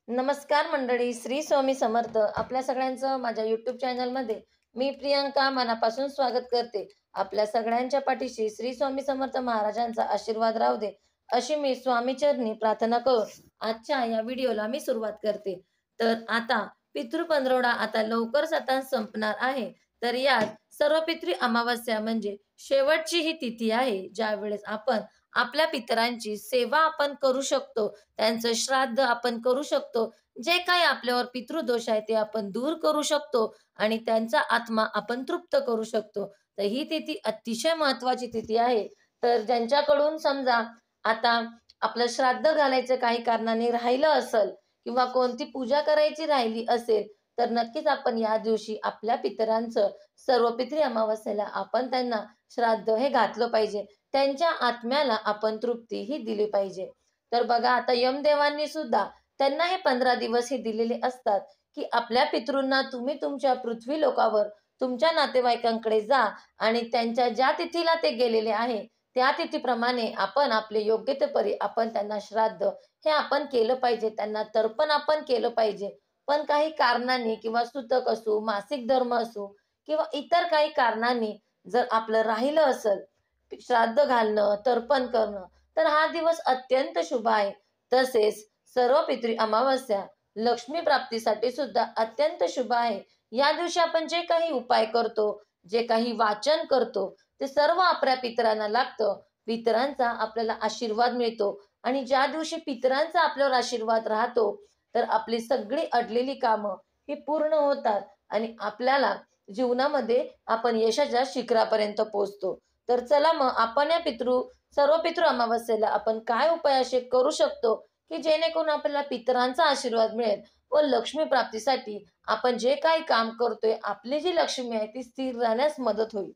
नमस्कार मंडळी, श्री स्वामी समर्थ. आपल्या सगळ्यांचं माझ्या यूट्यूब चॅनलमध्ये मी प्रियंका मनापासून स्वागत करते. आपल्या सगळ्यांच्या पाठीशी श्री स्वामी समर्थ महाराजांचा आशीर्वाद राहू दे, अशी मी स्वामीचरणी प्रार्थना करून आजच्या या व्हिडिओला मी सुरुवात करते. तर आता पितृ आता लवकरच आता संपणार आहे. तर यात सर्व पितृ अमावस्या म्हणजे शेवटची ही तिथी आहे, ज्या वेळेस आपण आपल्या पितरांची सेवा आपण करू शकतो, त्यांचं श्राद्ध आपण करू शकतो. जे काही आपल्यावर पितृदोष आहे ते आपण दूर करू शकतो आणि त्यांचा आत्मा आपण तृप्त करू शकतो. तर ही तिथी अतिशय महत्वाची तिथी आहे. तर ज्यांच्याकडून समजा आता आपलं श्राद्ध घालायचं काही कारणाने राहिलं असेल किंवा कोणती पूजा करायची राहिली असेल, तर नक्कीच आपण या दिवशी आपल्या पितरांचं सर्व पितृ अमावस्येला आपण त्यांना श्राद्ध हे घातलं पाहिजे. त्यांच्या आत्म्याला आपण तृप्ती ही दिली पाहिजे. तर बघा, आता यमदेवांनी सुद्धा त्यांना हे 15 दिवस हे दिलेले असतात, की आपल्या पितृंना तुम्ही तुमच्या पृथ्वी लोकावर तुमच्या नातेवाईकांकडे जा आणि त्यांच्या ज्या तिथीला ते गेलेले आहे त्या तिथीप्रमाणे आपण आपले योग्यतेपरी आपण त्यांना श्राद्ध हे आपण केलं पाहिजे, त्यांना तर्पण आपण केलं पाहिजे. पण काही कारणांनी किंवा सुतक असो, मासिक धर्म असो किंवा इतर काही कारणांनी जर आपलं राहिलं असेल श्राद्ध घालणं, तर्पण करणं, तर हा दिवस अत्यंत शुभ आहे. तसेच सर्व पितृ अमावस्या लक्ष्मी प्राप्तीसाठी सुद्धा अत्यंत शुभ आहे. या दिवशी आपण जे काही उपाय करतो, जे काही वाचन करतो, ते सर्व आपल्या पितरांना लागतं. पितरांचा आपल्याला आशीर्वाद मिळतो आणि ज्या दिवशी पितरांचा आपल्यावर आशीर्वाद राहतो, तर आपली सगळी अडलेली कामं ही पूर्ण होतात आणि आपल्याला जीवनामध्ये आपण यशाच्या शिखरापर्यंत पोहोचतो. तर चला मग आपण या सर्व पितृ अमावस्येला आपण काय उपाय असे करू शकतो, की जेणेकरून आपल्याला पितरांचा आशीर्वाद मिळेल व लक्ष्मी प्राप्तीसाठी आपण जे काही काम करतोय, आपली जी लक्ष्मी आहे ती स्थिर राहण्यास मदत होईल.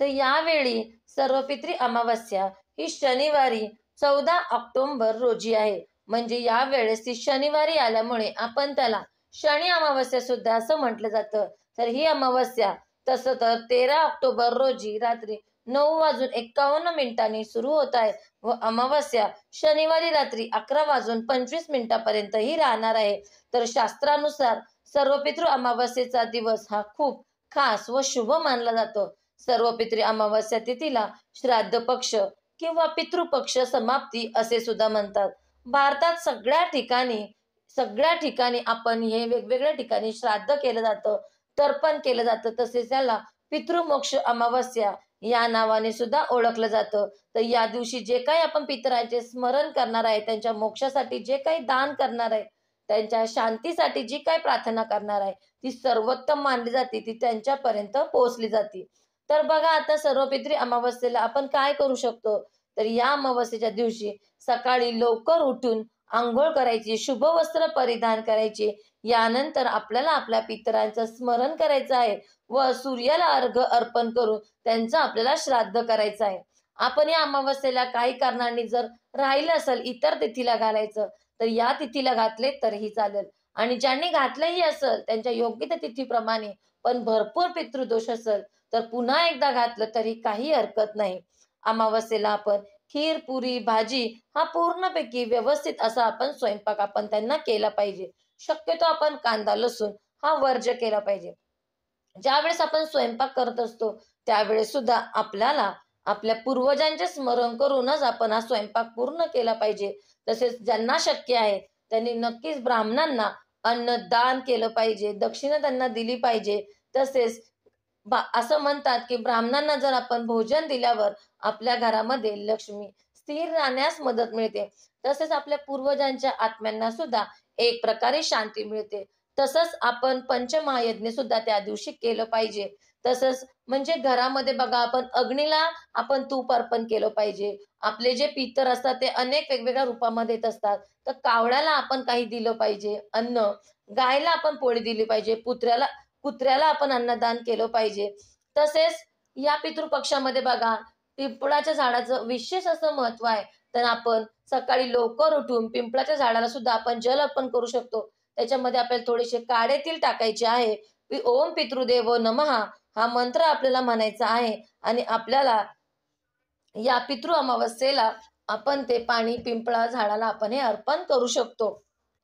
तर यावेळी सर्व पितृ अमावस्या ही शनिवारी 14 ऑक्टोबर रोजी आहे. म्हणजे या वेळेस ती शनिवारी आल्यामुळे आपण त्याला शनी अमावस्या सुद्धा असं म्हटलं जातं. तर ही अमावस्या तसं तर 13 ऑक्टोबर रोजी रात्री 9:51 सुरू होत आहे व अमावस्या शनिवारी रात्री 11:25 ही राहणार आहे. तर शास्त्रानुसार सर्व पितृ अमावस्येचा दिवस हा खूप खास व शुभ मानला जातो. सर्व पितृ अमावस्या तिथीला श्राद्ध पक्ष किंवा पितृपक्ष समाप्ती असे सुद्धा म्हणतात. भारतात सगळ्या ठिकाणी आपण हे वेगवेगळ्या ठिकाणी श्राद्ध केलं जातं, तर्पण केलं जातं. तसेच त्याला पितृमोक्ष अमावस्या या नावाने सुद्धा ओळखलं जातं. तर या दिवशी जे काही आपण पितरांचे स्मरण करणार आहे, त्यांच्या मोक्षासाठी जे काही दान करणार आहे, त्यांच्या शांतीसाठी जी काही प्रार्थना करणार आहे, ती सर्वोत्तम मानली जाते, ती त्यांच्यापर्यंत पोहोचली जाते. तर बघा, आता सर्व पितृ अमावस्येला आपण काय करू शकतो. तर या अमावस्येच्या दिवशी सकाळी लवकर उठून अंघोळ करायची, शुभ वस्त्र परिधान करायचे. यानंतर आपल्याला आपल्या पितरांचं स्मरण करायचं आहे व सूर्याला अर्घ्य अर्पण करून त्यांचं आपल्याला श्राद्ध करायचं आहे. आपण या अमावस्येला काही कारणांनी जर राहिलं असेल इतर तिथीला घालायचं, तर या तिथीला घातले तरीही चालेल आणि ज्यांनी घातलंही असेल त्यांच्या योग्य त्या तिथीप्रमाणे पण भरपूर पितृदोष असेल, तर पुन्हा एकदा घातलं तरी काही हरकत नाही. अमावस्येला आपण खीर, पुरी, भाजी हा पूर्णपैकी व्यवस्थित असा आपण स्वयंपाक आपण त्यांना केला पाहिजे. शक्यतो आपण कांदा, लसूण हा वर्ज्य केला पाहिजे. ज्यावेळेस आपण स्वयंपाक करत असतो त्यावेळेस सुद्धा आपल्याला आपल्या पूर्वजांचे स्मरण करूनच आपण हा स्वयंपाक पूर्ण केला पाहिजे. तसेच ज्यांना शक्य आहे त्यांनी नक्कीच ब्राह्मणांना अन्नदान केलं पाहिजे, दक्षिणा त्यांना दिली पाहिजे. तसेच असं म्हणतात की ब्राह्मणांना जर आपण भोजन दिल्यावर आपल्या घरामध्ये लक्ष्मी स्थिर राहण्यास मदत मिळते. तसेच आपल्या पूर्वजांच्या आत्म्यांना सुद्धा एक प्रकारे शांती मिळते. तसंच आपण पंचमहायज्ञ सुद्धा त्या दिवशी केलं पाहिजे. तसंच म्हणजे घरामध्ये बघा, आपण अग्नीला आपण तूप अर्पण केलं पाहिजे. आपले जे पितर असतात ते अनेक वेगवेगळ्या रूपामध्ये येत असतात. तर कावळ्याला आपण काही दिलं पाहिजे अन्न, गायला आपण पोळी दिली पाहिजे, कुत्र्याला आपण अन्नदान केलं पाहिजे. तसेच या पितृपक्षामध्ये बघा, पिंपळाच्या झाडाचं विशेष असं महत्व आहे. तर आपण सकाळी लवकर उठून पिंपळाच्या झाडाला सुद्धा आपण जल अर्पण करू शकतो. त्याच्यामध्ये आपल्याला थोडेसे काळे तीळ टाकायचे आहे. ओम पितृदेवो नमः हा मंत्र आपल्याला म्हणायचा आहे आणि आपल्याला या पितृ अमावस्येला आपण ते पाणी पिंपळा झाडाला आपण हे अर्पण करू शकतो.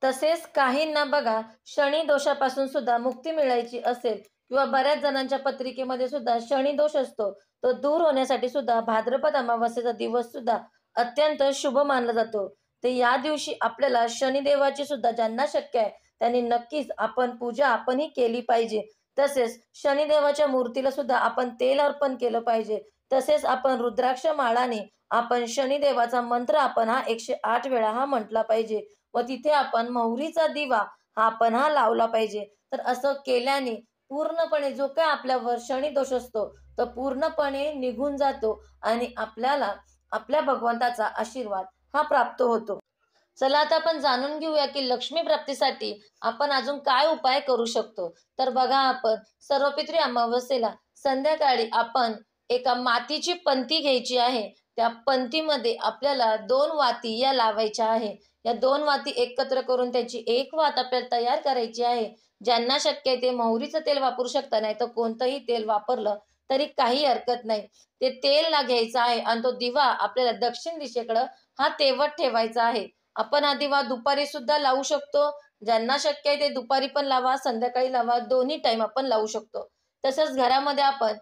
तसेच काहींना बघा शनी दोषापासून सुद्धा मुक्ती मिळायची असेल किंवा बऱ्याच जणांच्या पत्रिकेमध्ये सुद्धा शनी दोष असतो, तो दूर होण्यासाठी सुद्धा भाद्रपद अमावस्येचा दिवस सुद्धा अत्यंत शुभ मानला जातो. तर या दिवशी आपल्याला शनिदेवाची सुद्धा ज्यांना शक्य आहे त्यांनी नक्कीच आपण पूजा आपणही केली पाहिजे. तसेच शनिदेवाच्या मूर्तीला सुद्धा आपण तेल अर्पण केलं पाहिजे. तसेच आपण रुद्राक्ष माळाने आपण शनिदेवाचा मंत्र आपण हा 108 वेळा हा म्हटला पाहिजे व तिथे आपण मोहरीचा दिवा हा लावला पाहिजे. तर असं केल्याने पूर्णपणे जो काय आपल्यावर शनी दोष असतो तो पूर्णपणे निघून जातो आणि आपल्याला आपल्या भगवंताचा आशीर्वाद हा प्राप्त होतो. चला आता आपण जाणून घेऊया की लक्ष्मी प्राप्तीसाठी आपण अजून काय उपाय करू शकतो. तर बघा, आपण सर्वपित्री अमावस्येला संध्याकाळी आपण एका मातीची पंती घ्यायची आहे. त्या पंतीमध्ये आपल्याला 2 वाती या लावायच्या आहे. या 2 वाती एकत्र करून त्याची एक वात आपल्याला तयार करायची आहे. ज्यांना शक्य आहे ते मोहरीचं तेल वापरू शकता, नाही तर कोणतंही तेल वापरलं तरी काही हरकत नाही. ते तेल घ्यायचं आहे आणि तो दिवा आपल्याला दक्षिण दिशेकडं हा तेवत ठेवायचा आहे. आपण हा दिवा दुपारी सुद्धा लावू शकतो. ज्यांना शक्य आहे ते दुपारी पण लावा, संध्याकाळी लावा, दोन्ही टाइम आपण लावू शकतो. तसंच घरामध्ये आपण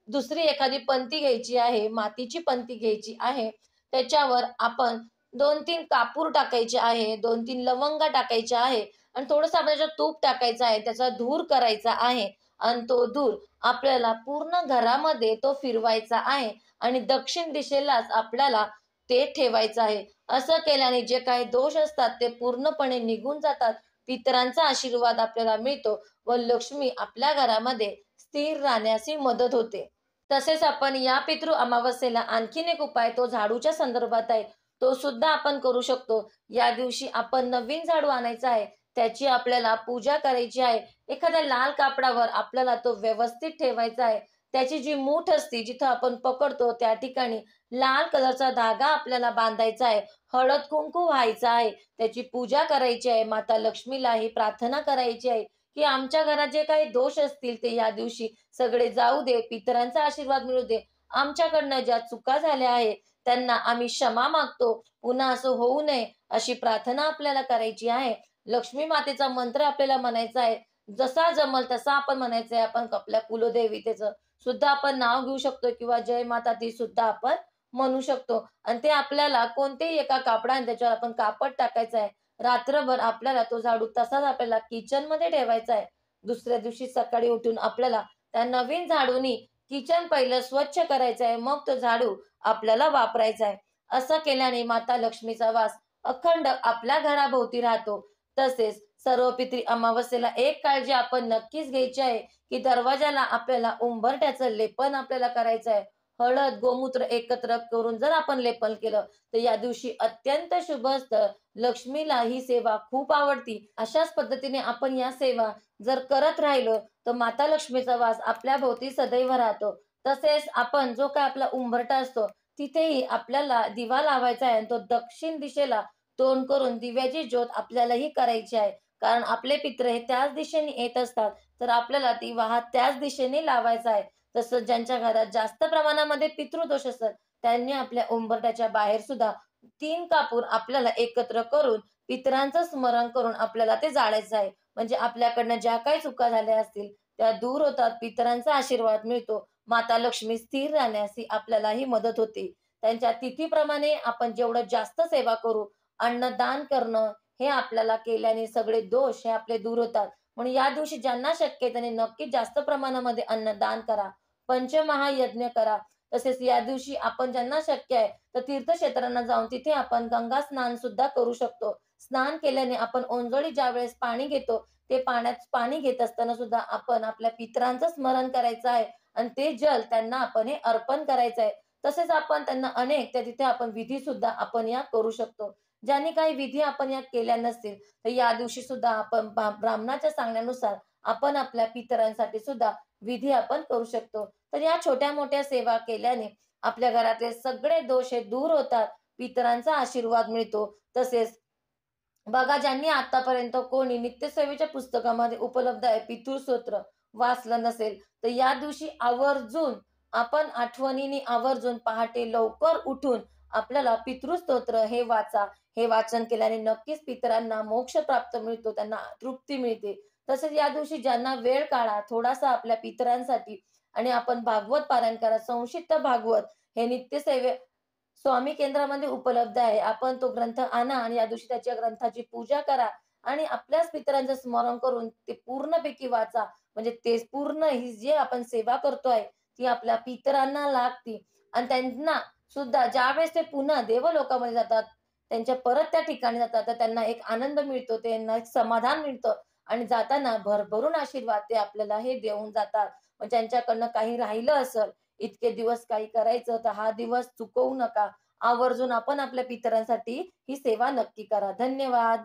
दुसरी एखादी पंती घ्यायची आहे, मातीची पंती घ्यायची आहे. त्याच्यावर आपण 2-3 कापूर टाकायचे आहे, 2-3 लवंगा टाकायच्या आहे आणि थोडंसं आपल्याला तूप टाकायचं आहे. त्याचा धूर करायचा आहे आणि तो धूर आपल्याला पूर्ण घरामध्ये तो फिरवायचा आहे आणि दक्षिण दिशेलाच आपल्याला ते ठेवायचं आहे. असं केल्याने जे काही दोष असतात ते पूर्णपणे निघून जातात. पितरांचा आशीर्वाद आपल्याला मिळतो व लक्ष्मी आपल्या घरामध्ये स्थिर राहण्यास मदत होते. तसेच आपण या पितृ अमावस्येला आणखीन एक उपाय तो झाडूच्या संदर्भात आहे. तो सुद्धा आपण करू शकतो. या दिवशी आपण नवीन झाडू आणायचा आहे. त्याची आपल्याला पूजा करायची आहे. एखाद्या लाल कापडावर आपल्याला तो व्यवस्थित ठेवायचा आहे. त्याची जी मूठ असते जिथं आपण पकडतो त्या ठिकाणी लाल कलरचा धागा आपल्याला बांधायचा आहे. हळद कुंकू व्हायचा आहे. त्याची पूजा करायची आहे. माता लक्ष्मीलाही प्रार्थना करायची आहे की आमच्या घरात जे काही दोष असतील ते या दिवशी सगळे जाऊ दे, पितरांचा आशीर्वाद मिळू दे. आमच्याकडनं ज्या चुका झाल्या आहेत त्यांना आम्ही क्षमा मागतो. पुन्हा असं होऊ नये अशी प्रार्थना आपल्याला करायची आहे. लक्ष्मी मातेचा मंत्र आपल्याला म्हणायचा आहे. जसा जमल तसा आपण म्हणायचं आहे. आपण आपल्या कुलदेवतेचं सुद्धा आपण नाव घेऊ शकतो किंवा जय माता ती सुद्धा आपण म्हणू शकतो आणि ते आपल्याला कोणतेही एका कापडाने त्याच्यावर आपण कापड टाकायचं आहे. रात्रभर आपल्याला तो झाडू तसाच आपल्याला किचन मध्ये ठेवायचा आहे. दुसऱ्या दिवशी सकाळी उठून आपल्याला त्या नवीन झाडूनी किचन पहिलं स्वच्छ करायचं आहे, मग तो झाडू आपल्याला वापरायचा आहे. असं केल्याने माता लक्ष्मीचा वास अखंड आपल्या घराभोवती राहतो. तसेच सर्व पित्री अमावस्येला एक काळजी आपण नक्कीच घ्यायची आहे की दरवाजाला आपल्याला उंबरठ्याचं लेपन आपल्याला करायचं आहे. हळद गोमूत्र एकत्र करून जर आपण लेपन केलं तर या दिवशी अत्यंत शुभ असतं. लक्ष्मीला ही सेवा खूप आवडती. अशाच पद्धतीने आपण या सेवा जर करत राहिलो तर माता लक्ष्मीचा वास आपल्या भोवती सदैव राहतो. तसेच आपण जो काय आपला उंबरठा असतो तिथेही आपल्याला दिवा लावायचा आहे आणि तो दक्षिण दिशेला तोंड करून दिव्याची ज्योत आपल्यालाही करायची आहे. कारण आपले पित्र हे त्याच दिशेने येत असतात, तर आपल्याला दिवा हा त्याच दिशेने लावायचा आहे. तसंच ज्यांच्या घरात जास्त प्रमाणामध्ये पितृदोष असतात त्यांनी आपल्या उंबरठ्याच्या बाहेर सुद्धा 3 कापूर आपल्याला एकत्र करून पितरांचं स्मरण करून आपल्याला ते जाळायचं आहे. म्हणजे आपल्याकडनं ज्या काही चुका झाल्या असतील त्या दूर होतात. पितरांचा आशीर्वाद मिळतो. माता लक्ष्मी स्थिर राहण्यास आपल्यालाही मदत होते. त्यांच्या तिथीप्रमाणे आपण जेवढं जास्त सेवा करू, अन्नदान करणं हे आपल्याला केल्याने सगळे दोष हे आपले दूर होतात. म्हणून या दिवशी ज्यांना शक्य आहे त्यांनी नक्की जास्त प्रमाणामध्ये अन्नदान करा, पंचमहायज्ञ करा. तसेच या दिवशी आपण ज्यांना शक्य आहे तर तीर्थक्षेत्रांना जाऊन तिथे आपण गंगा स्नान सुद्धा करू शकतो. स्नान केल्याने आपण ओंजळी ज्या वेळेस पाणी घेतो ते पाणी घेत असताना सुद्धा आपण आपल्या पितरांचं स्मरण करायचं आहे आणि ते जल त्यांना आपण हे अर्पण करायचं आहे. तसेच आपण त्यांना अनेक त्या तिथे आपण विधी सुद्धा आपण या करू शकतो. ज्यांनी काही विधी आपण या केल्या नसतील तर या दिवशी सुद्धा आपण ब्राह्मणाच्या सांगण्यानुसार आपण आपल्या पितरांसाठी सुद्धा विधी आपण करू शकतो. तर या छोट्या मोठ्या सेवा केल्याने आपल्या घरातले सगळे दोष हे दूर होतात. पितरांचा आशीर्वाद मिळतो. तसेच बघा, ज्यांनी आतापर्यंत कोणी नित्यसेवेच्या पुस्तकामध्ये उपलब्ध आहे पितृस्तोत्र वाचलं नसेल तर या दिवशी आवर्जून आपण आठवणीने आवर्जून पहाटे लवकर उठून आपल्याला पितृस्तोत्र हे वाचा. हे वाचन केल्याने नक्कीच पितरांना मोक्ष प्राप्त मिळतो, त्यांना तृप्ती मिळते. तसेच या दिवशी ज्यांना वेळ काढा थोडासा आपल्या पितरांसाठी आणि आपण भागवत पारायण करा. संक्षिप्त भागवत हे नित्यसेवे स्वामी केंद्रामध्ये उपलब्ध आहे. आपण तो ग्रंथ आणा आणि या दिवशी त्याच्या ग्रंथाची पूजा करा आणि आपल्याच पितरांचं स्मरण करून ते पूर्णपैकी वाचा. म्हणजे ते पूर्ण ही जी आपण सेवा करतोय, ती आपल्या पितरांना लागती आणि त्यांना सुद्धा ज्यावेळेस ते पुन्हा देवलोकामध्ये जातात, त्यांच्या परत त्या ठिकाणी जातात, तर त्यांना एक आनंद मिळतो, त्यांना एक समाधान मिळतं आणि जाताना भरभरून आशीर्वाद ते आपल्याला हे देऊन जातात. मग ज्यांच्याकडनं काही राहिलं असेल, इतके दिवस काही करायचं, तर हा दिवस चुकवू नका. आवर्जून आपण आपल्या पितरांसाठी ही सेवा नक्की करा. धन्यवाद.